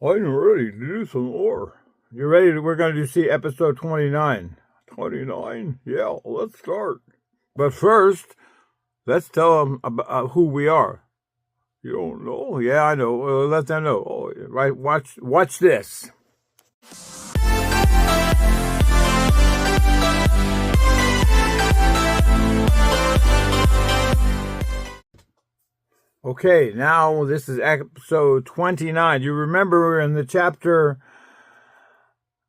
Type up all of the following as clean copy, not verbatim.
I'm ready to do some more. You ready? We're going to see episode 29. 29? Yeah, let's start. But first, let's tell them about who we are. You don't know? Yeah, I know. Let them know. Oh, right. Watch this. Okay, now this is episode 29. You remember we're in the chapter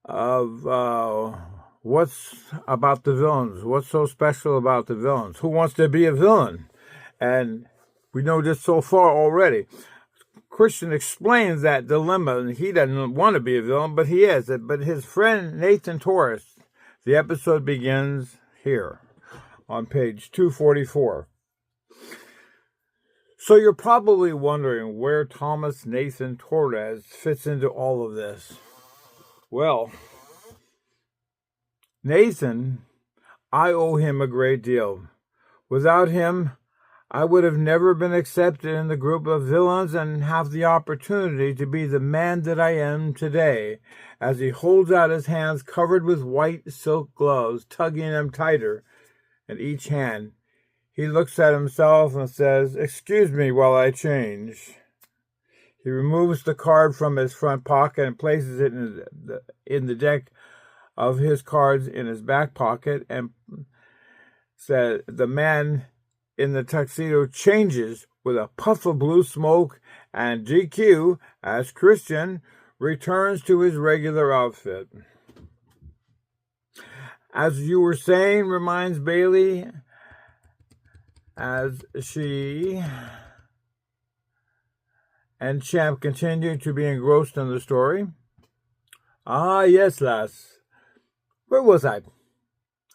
of what's about the villains? What's so special about the villains? Who wants to be a villain? And we know this so far already. Christian explains that dilemma, and he doesn't want to be a villain, but he is. But his friend Nathan Torres, the episode begins here on page 244. So you're probably wondering where Thomas Nathan Torres fits into all of this. Well, Nathan, I owe him a great deal. Without him, I would have never been accepted in the group of villains and have the opportunity to be the man that I am today, as he holds out his hands covered with white silk gloves, tugging them tighter in each hand. He looks at himself and says, "Excuse me while I change." He removes the card from his front pocket and places it in the deck of his cards in his back pocket, and said, the man in the tuxedo changes with a puff of blue smoke, and GQ, as Christian, returns to his regular outfit. As you were saying, reminds Bailey, as she and Champ continue to be engrossed in the story. Ah, yes, lass. Where was I?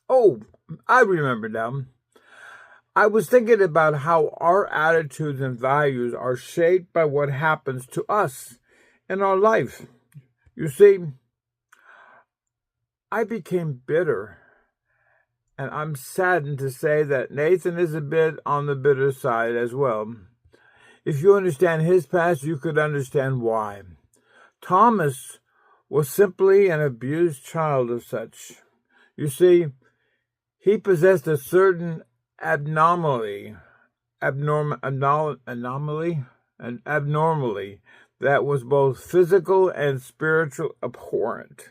Oh, I remember now. I was thinking about how our attitudes and values are shaped by what happens to us in our life. You see, I became bitter, and I'm saddened to say that Nathan is a bit on the bitter side as well. If you understand his past, you could understand why. Thomas was simply an abused child of such. You see, he possessed a certain abnormality that was both physical and spiritual abhorrent.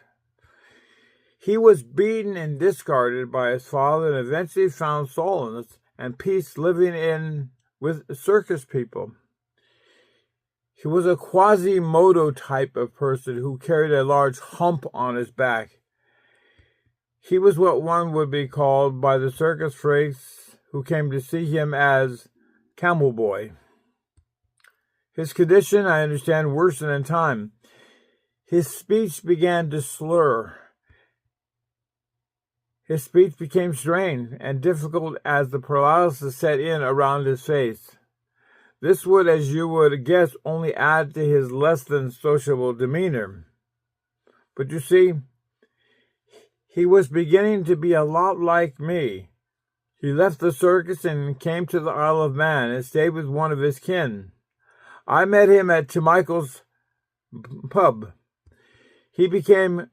He was beaten and discarded by his father and eventually found solace and peace living with circus people. He was a Quasimodo type of person who carried a large hump on his back. He was what one would be called by the circus freaks who came to see him as Camel Boy. His condition, I understand, worsened in time. His speech began to slur. His speech became strained and difficult as the paralysis set in around his face. This would, as you would guess, only add to his less than sociable demeanor. But you see, he was beginning to be a lot like me. He left the circus and came to the Isle of Man and stayed with one of his kin. I met him at Michael's pub. We became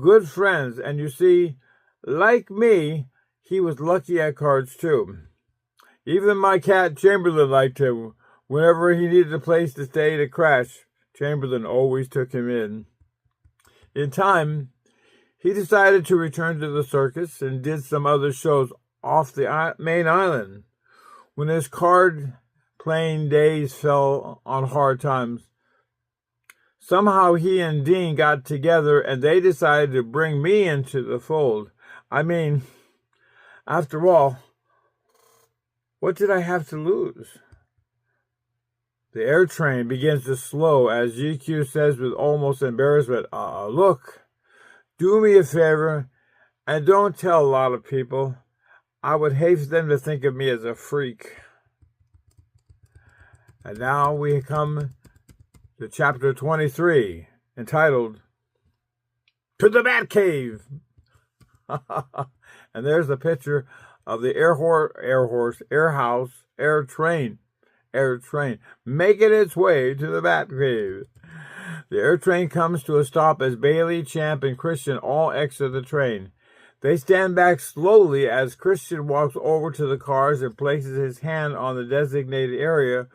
good friends, and you see, like me, he was lucky at cards too. Even my cat Chamberlain liked him. Whenever he needed a place to stay to crash, Chamberlain always took him in. In time, he decided to return to the circus and did some other shows off the main island. When his card-playing days fell on hard times, somehow he and Dean got together and they decided to bring me into the fold. I mean, after all, what did I have to lose? The air train begins to slow as GQ says with almost embarrassment, look, do me a favor and don't tell a lot of people. I would hate for them to think of me as a freak. And now we come to chapter 23, entitled, To the Batcave. And there's a picture of the air train making its way to the batcave. The air train comes to a stop as Bailey, Champ, and Christian all exit the train. They stand back slowly as Christian walks over to the cars and places his hand on the designated area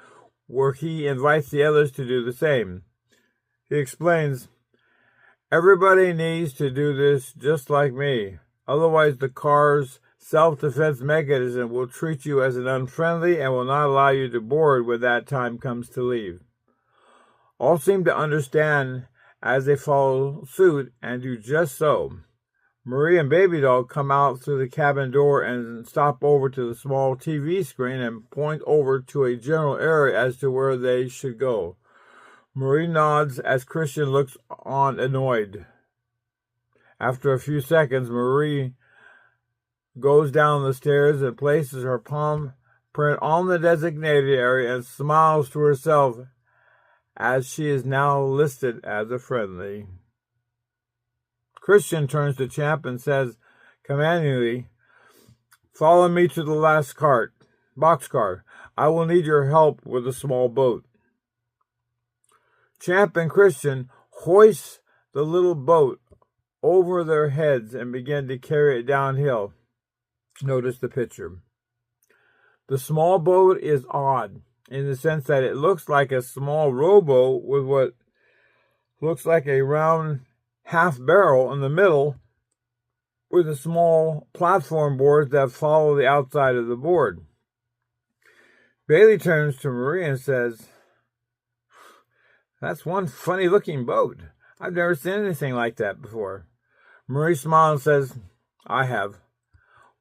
where he invites the others to do the same. He explains, "Everybody needs to do this just like me. Otherwise, the car's self-defense mechanism will treat you as an unfriendly and will not allow you to board when that time comes to leave." All seem to understand as they follow suit and do just so. Marie and Baby Doll come out through the cabin door and stop over to the small TV screen and point over to a general area as to where they should go. Marie nods as Christian looks on annoyed. After a few seconds, Marie goes down the stairs and places her palm print on the designated area and smiles to herself as she is now listed as a friendly. Christian turns to Champ and says commandingly, "Follow me to the last boxcar. I will need your help with a small boat." Champ and Christian hoist the little boat over their heads and begin to carry it downhill. Notice the picture. The small boat is odd in the sense that it looks like a small rowboat with what looks like a round half barrel in the middle with a small platform board that follow the outside of the board. Bailey turns to Marie and says, "That's one funny looking boat. I've never seen anything like that before." Marie smiles and says, "I have.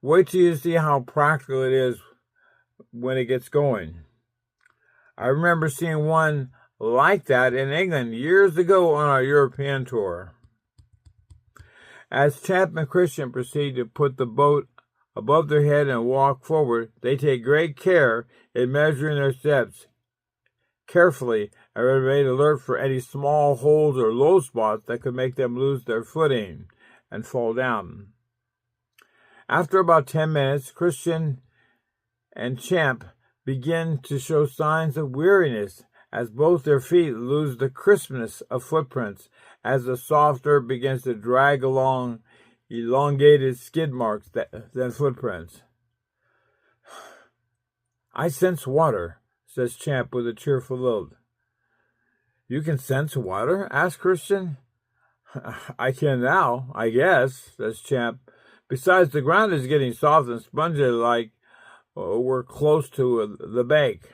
Wait till you see how practical it is when it gets going. I remember seeing one like that in England years ago on our European tour." As Champ and Christian proceed to put the boat above their head and walk forward, they take great care in measuring their steps carefully and remain alert for any small holes or low spots that could make them lose their footing and fall down. After about 10 minutes, Christian and Champ begin to show signs of weariness as both their feet lose the crispness of footprints as the soft dirt begins to drag along elongated skid marks than footprints. "I sense water," says Champ with a cheerful lilt. "You can sense water?" asks Christian. "I can now, I guess," says Champ. "Besides, the ground is getting soft and spongy like we're close to the bank."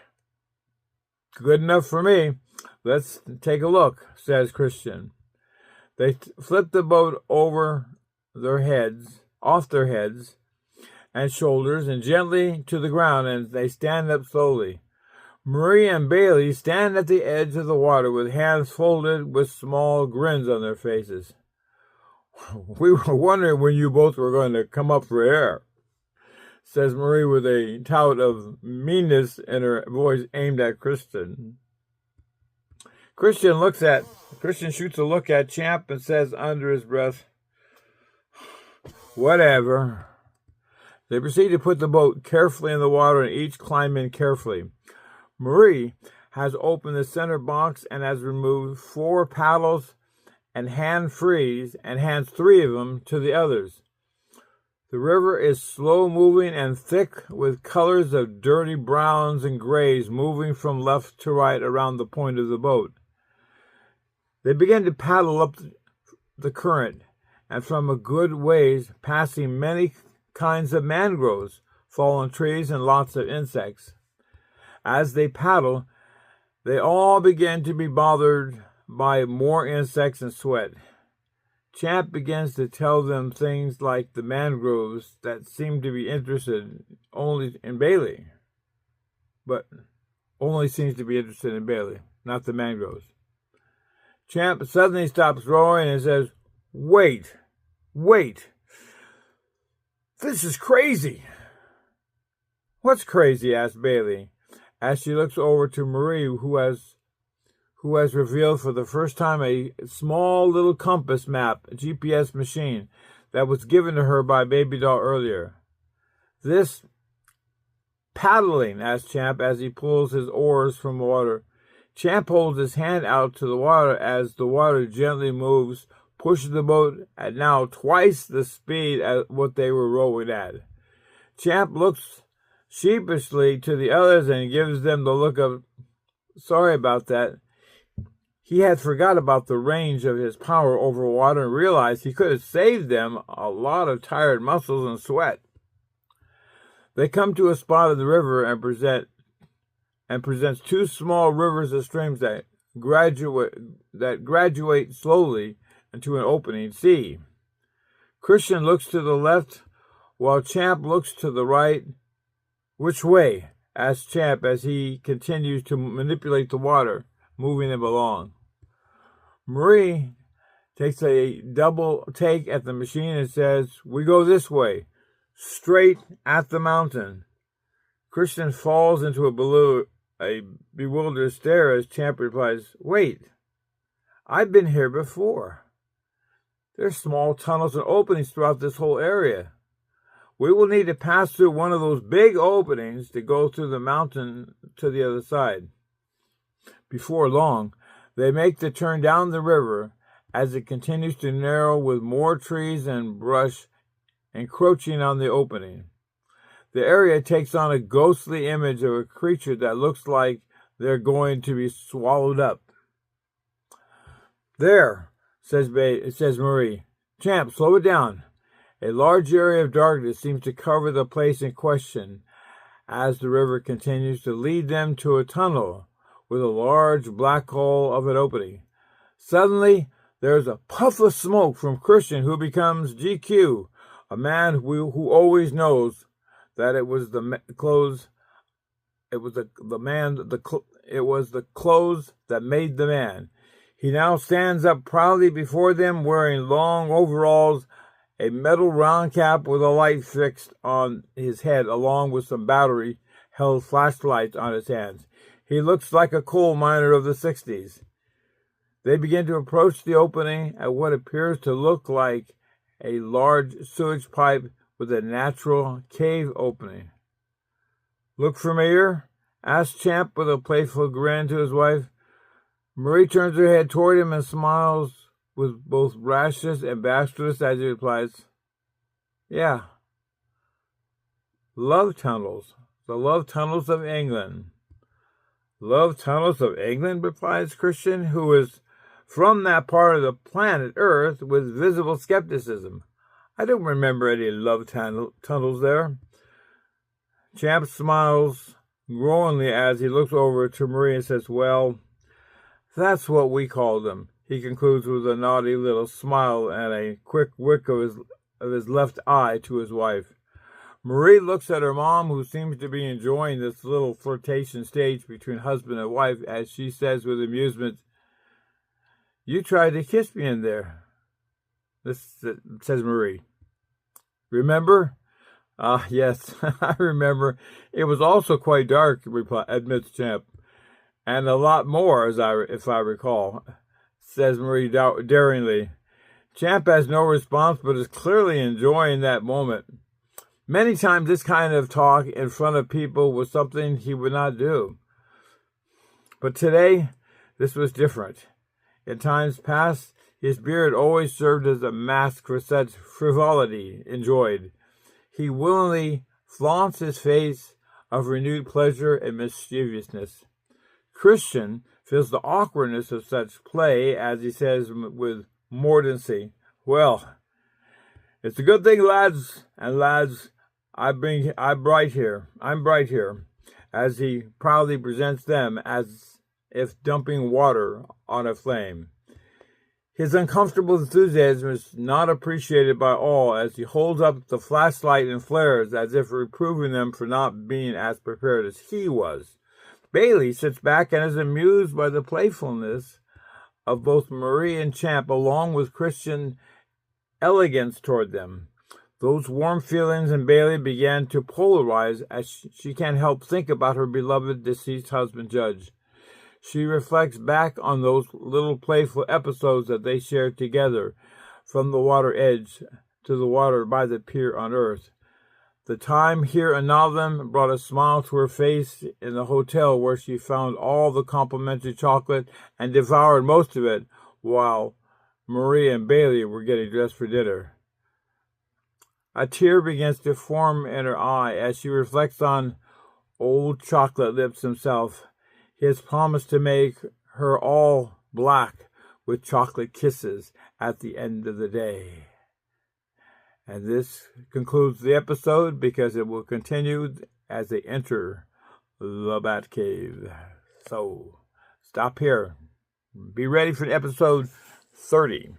"Good enough for me. Let's take a look," says Christian. They flip the boat off their heads and shoulders and gently to the ground, and they stand up slowly. Marie and Bailey stand at the edge of the water with hands folded with small grins on their faces. "We were wondering when you both were going to come up for air," says Marie with a tout of meanness in her voice aimed at Christian. Christian shoots a look at Champ and says under his breath, "Whatever." They proceed to put the boat carefully in the water and each climb in carefully. Marie has opened the center box and has removed 4 paddles and hands 3 of them to the others. The river is slow moving and thick with colors of dirty browns and grays moving from left to right around the point of the boat. They begin to paddle up the current and from a good ways, passing many kinds of mangroves, fallen trees, and lots of insects. As they paddle, they all begin to be bothered by more insects and sweat. Champ begins to tell them things like the mangroves that seem to be interested only in Bailey, but only seems to be interested in Bailey, not the mangroves. Champ suddenly stops rowing and says, Wait. This is crazy." "What's crazy?" asked Bailey, as she looks over to Marie, who has revealed for the first time a small little compass map, a GPS machine, that was given to her by Baby Doll earlier. "This paddling," asked Champ as he pulls his oars from the water. Champ holds his hand out to the water as the water gently moves, pushing the boat at now twice the speed at what they were rowing at. Champ looks sheepishly to the others and gives them the look of, sorry about that. He had forgot about the range of his power over water and realized he could have saved them a lot of tired muscles and sweat. They come to a spot of the river and presents two small rivers or streams that graduate slowly into an opening sea. Christian looks to the left while Champ looks to the right. Which way? Asks Champ as he continues to manipulate the water, moving them along. Marie takes a double take at the machine and says, "We go this way, straight at the mountain." Christian falls into a bewildered stare as Champ replies, "Wait, I've been here before. There's small tunnels and openings throughout this whole area. We will need to pass through one of those big openings to go through the mountain to the other side." Before long, they make the turn down the river as it continues to narrow with more trees and brush encroaching on the opening. The area takes on a ghostly image of a creature that looks like they're going to be swallowed up. "There," says Marie. "Champ, slow it down." A large area of darkness seems to cover the place in question as the river continues to lead them to a tunnel with a large black hole of an opening. Suddenly, there is a puff of smoke from Christian, who becomes GQ, a man who always knows that it was the clothes that made the man. He now stands up proudly before them, wearing long overalls, a metal round cap with a light fixed on his head, along with some battery-held flashlights on his hands. He looks like a coal miner of the 60s. They begin to approach the opening at what appears to look like a large sewage pipe with a natural cave opening. "Look familiar?" asks Champ with a playful grin to his wife. Marie turns her head toward him and smiles with both rashness and bashfulness as he replies, "Yeah. Love tunnels. The love tunnels of England." "Love tunnels of England?" replies Christian, who is from that part of the planet Earth, with visible skepticism. "I don't remember any love tunnels there." Champ smiles growingly as he looks over to Marie and says, "Well, that's what we call them," he concludes with a naughty little smile and a quick wink of his left eye to his wife. Marie looks at her mom, who seems to be enjoying this little flirtation stage between husband and wife, as she says with amusement, "You tried to kiss me in there." This says Marie. "Remember?" Yes, I remember. It was also quite dark," admits Champ. "And a lot more, if I recall," says Marie daringly. Champ has no response, but is clearly enjoying that moment. Many times this kind of talk in front of people was something he would not do. But today, this was different. In times past, his beard always served as a mask for such frivolity enjoyed. He willingly flaunts his face of renewed pleasure and mischievousness. Christian feels the awkwardness of such play as he says with mordancy, "Well, it's a good thing, lads, I'm bright here," as he proudly presents them as if dumping water on a flame. His uncomfortable enthusiasm is not appreciated by all as he holds up the flashlight and flares as if reproving them for not being as prepared as he was. Bailey sits back and is amused by the playfulness of both Marie and Champ, along with Christian elegance toward them. Those warm feelings in Bailey began to polarize as she can't help think about her beloved deceased husband, Judge. She reflects back on those little playful episodes that they shared together, from the water edge to the water by the pier on Earth. The time here in Nottingham brought a smile to her face in the hotel where she found all the complimentary chocolate and devoured most of it while Maria and Bailey were getting dressed for dinner. A tear begins to form in her eye as she reflects on Old Chocolate Lips himself. He has promised to make her all black with chocolate kisses at the end of the day. And this concludes the episode because it will continue as they enter the Batcave. So, stop here. Be ready for episode 30.